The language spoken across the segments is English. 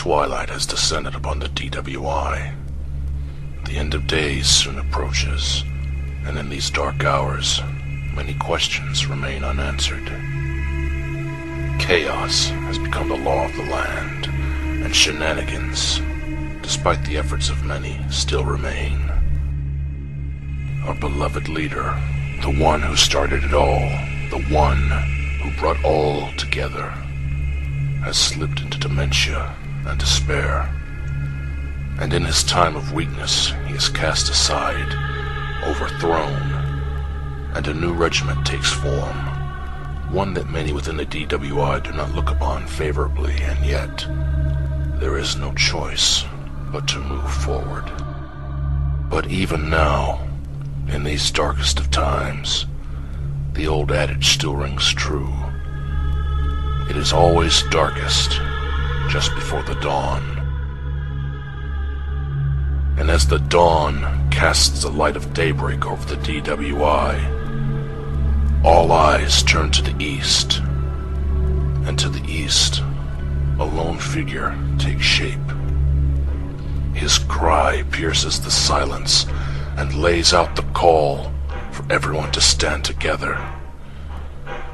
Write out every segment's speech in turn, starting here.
Twilight has descended upon the DWI. The end of days soon approaches, and in these dark hours, many questions remain unanswered. Chaos has become the law of the land, and shenanigans, despite the efforts of many, still remain. Our beloved leader, the one who started it all, the one who brought all together, has slipped into dementia and despair, and in his time of weakness he is cast aside, overthrown, and a new regiment takes form, one that many within the DWI do not look upon favorably, and yet there is no choice but to move forward. But even now, in these darkest of times, the old adage still rings true. It is always darkest just before the dawn. And as the dawn casts the light of daybreak over the DWI, all eyes turn to the east, and to the east, a lone figure takes shape. His cry pierces the silence and lays out the call for everyone to stand together,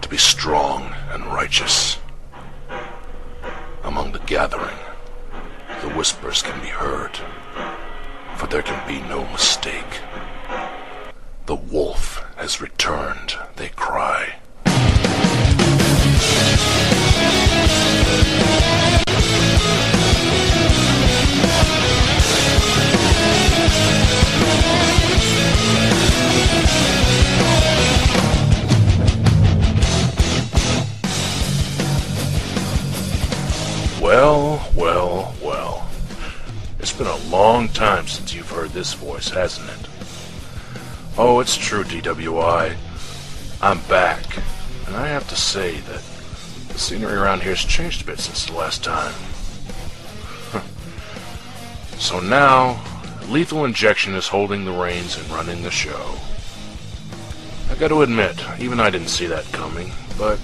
to be strong and righteous. Among the gathering, the whispers can be heard, for there can be no mistake. The wolf has returned, they cry. Well. It's been a long time since you've heard this voice, hasn't it? Oh, it's true, DWI. I'm back. And I have to say that the scenery around here has changed a bit since the last time. So now, Lethal Injection is holding the reins and running the show. I gotta admit, even I didn't see that coming, but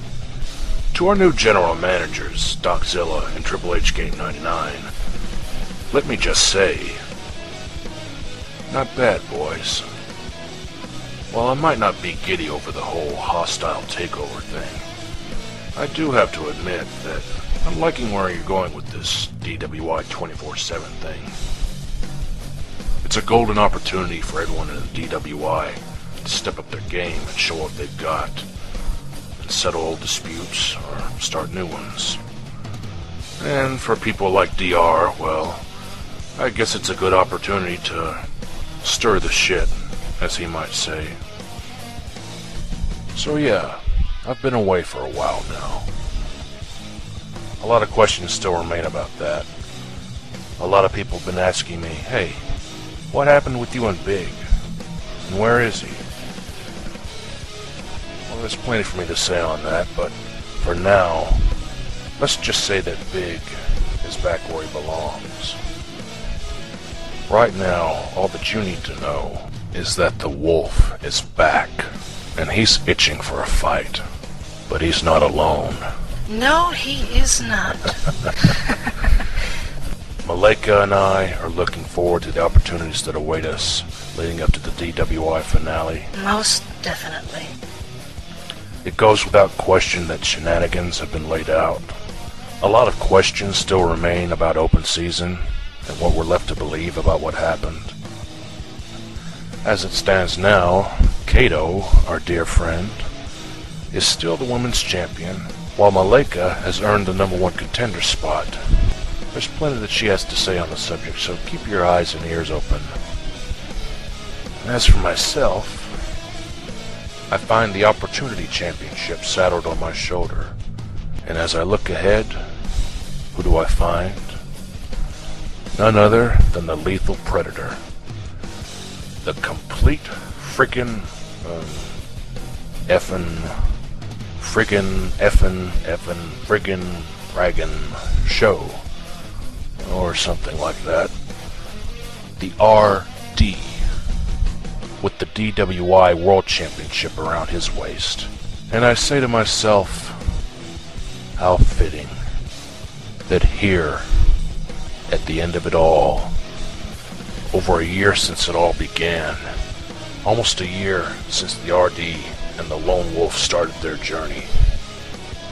to our new general managers, Doczilla and Triple H Game 99, let me just say, not bad, boys. While I might not be giddy over the whole hostile takeover thing, I do have to admit that I'm liking where you're going with this DWI 24/7 thing. It's a golden opportunity for everyone in the DWI to step up their game and show what they've got, and settle old disputes or start new ones. And for people like DR, well, I guess it's a good opportunity to stir the shit, as he might say. So yeah, I've been away for a while now. A lot of questions still remain about that. A lot of people have been asking me, hey, what happened with you and Big? And where is he? Well, there's plenty for me to say on that, but for now, let's just say that Big is back where he belongs. Right now, all that you need to know is that the wolf is back, and he's itching for a fight. But he's not alone. No, he is not. Maleka and I are looking forward to the opportunities that await us leading up to the DWI finale. Most definitely. It goes without question that shenanigans have been laid out. A lot of questions still remain about open season and what we're left to believe about what happened. As it stands now, Kato, our dear friend, is still the women's champion, while Maleka has earned the #1 contender spot. There's plenty that she has to say on the subject, so keep your eyes and ears open. And as for myself, I find the Opportunity Championship saddled on my shoulder, and as I look ahead, who do I find? None other than the Lethal Predator. The complete friggin' fraggin' show. Or something like that. The RD. With the DWI World Championship around his waist. And I say to myself, how fitting that here, at the end of it all, over a year since it all began, almost a year since the RD and the Lone Wolf started their journey,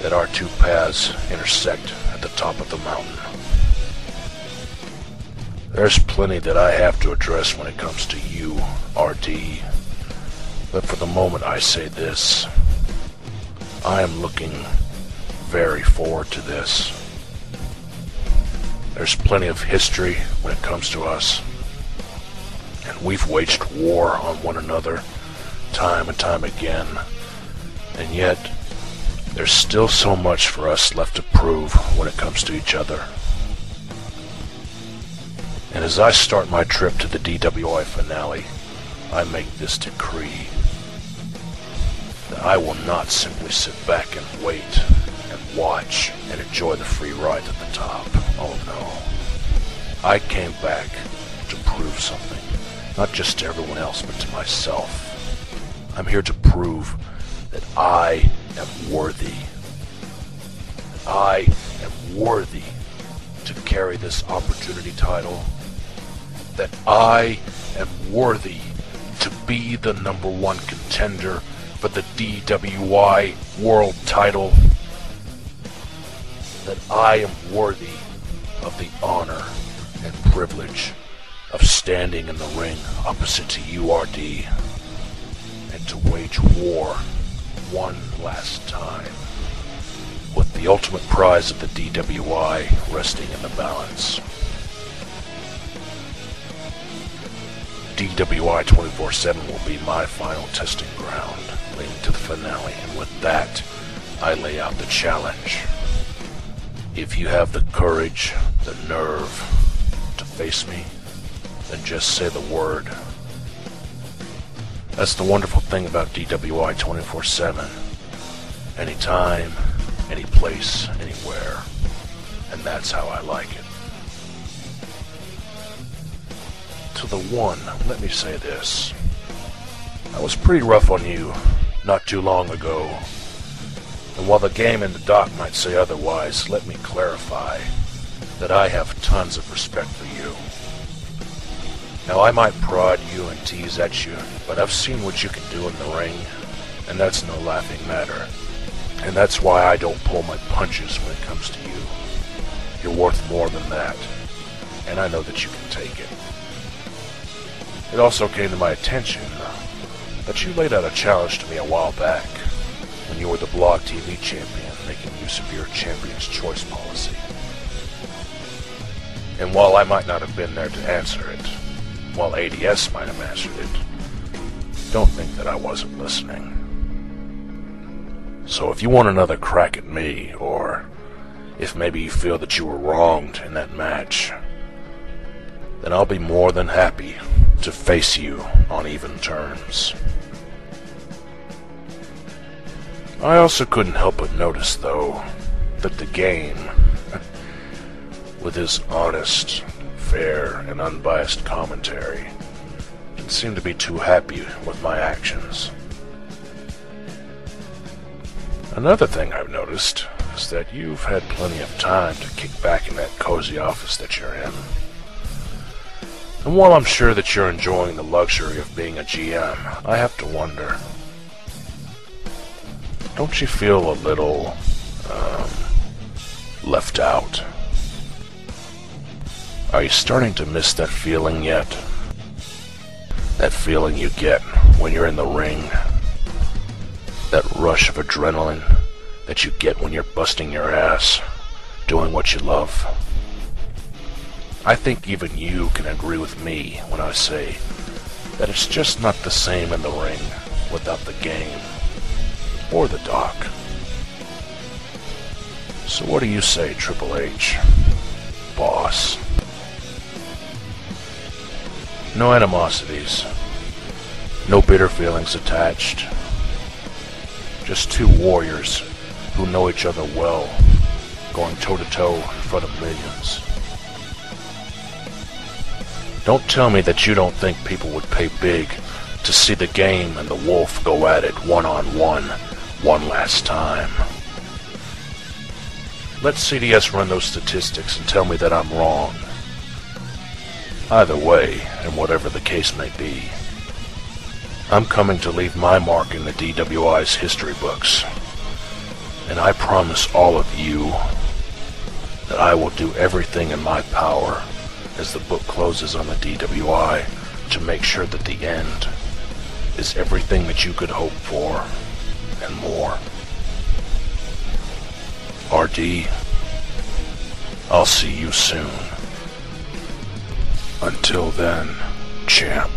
that our two paths intersect at the top of the mountain. There's plenty that I have to address when it comes to you, RD, but for the moment I say this: I am looking very forward to this. There's plenty of history when it comes to us, and we've waged war on one another time and time again, and yet there's still so much for us left to prove when it comes to each other. And as I start my trip to the DWI finale, I make this decree: that I will not simply sit back and wait and watch and enjoy the free ride at the top. Oh no. I came back to prove something, not just to everyone else, but to myself. I'm here to prove that I am worthy. I am worthy to carry this opportunity title. That I am worthy to be the #1 contender for the DWI World Title. That I am worthy of the honor and privilege of standing in the ring opposite to you, RD, and to wage war one last time, with the ultimate prize of the DWI resting in the balance. DWI 24/7 will be my final testing ground, leading to the finale, and with that, I lay out the challenge. If you have the courage, the nerve, to face me, then just say the word. That's the wonderful thing about DWI 24/7. Anytime, any place, anywhere. And that's how I like it. To the one, let me say this. I was pretty rough on you not too long ago. And while the game and the doc might say otherwise, let me clarify that I have tons of respect for you. Now, I might prod you and tease at you, but I've seen what you can do in the ring, and that's no laughing matter. And that's why I don't pull my punches when it comes to you. You're worth more than that, and I know that you can take it. It also came to my attention that you laid out a challenge to me a while back, when you were the Blog TV champion, making use of your Champion's Choice policy. And while I might not have been there to answer it, while ADS might have answered it, don't think that I wasn't listening. So if you want another crack at me, or if maybe you feel that you were wronged in that match, then I'll be more than happy to face you on even terms. I also couldn't help but notice, though, that the game, with his honest, fair, and unbiased commentary, didn't seem to be too happy with my actions. Another thing I've noticed is that you've had plenty of time to kick back in that cozy office that you're in. And while I'm sure that you're enjoying the luxury of being a GM, I have to wonder, don't you feel a little, left out? Are you starting to miss that feeling yet? That feeling you get when you're in the ring? That rush of adrenaline that you get when you're busting your ass, doing what you love? I think even you can agree with me when I say that it's just not the same in the ring without the game or the doc. So what do you say, Triple H, boss? No animosities, no bitter feelings attached. Just two warriors who know each other well, going toe-to-toe in front of millions. Don't tell me that you don't think people would pay big to see the game and the wolf go at it one-on-one, one last time. Let CDS run those statistics and tell me that I'm wrong. Either way, and whatever the case may be, I'm coming to leave my mark in the DWI's history books. And I promise all of you that I will do everything in my power as the book closes on the DWI to make sure that the end is everything that you could hope for and more. RD, I'll see you soon. Until then, champ.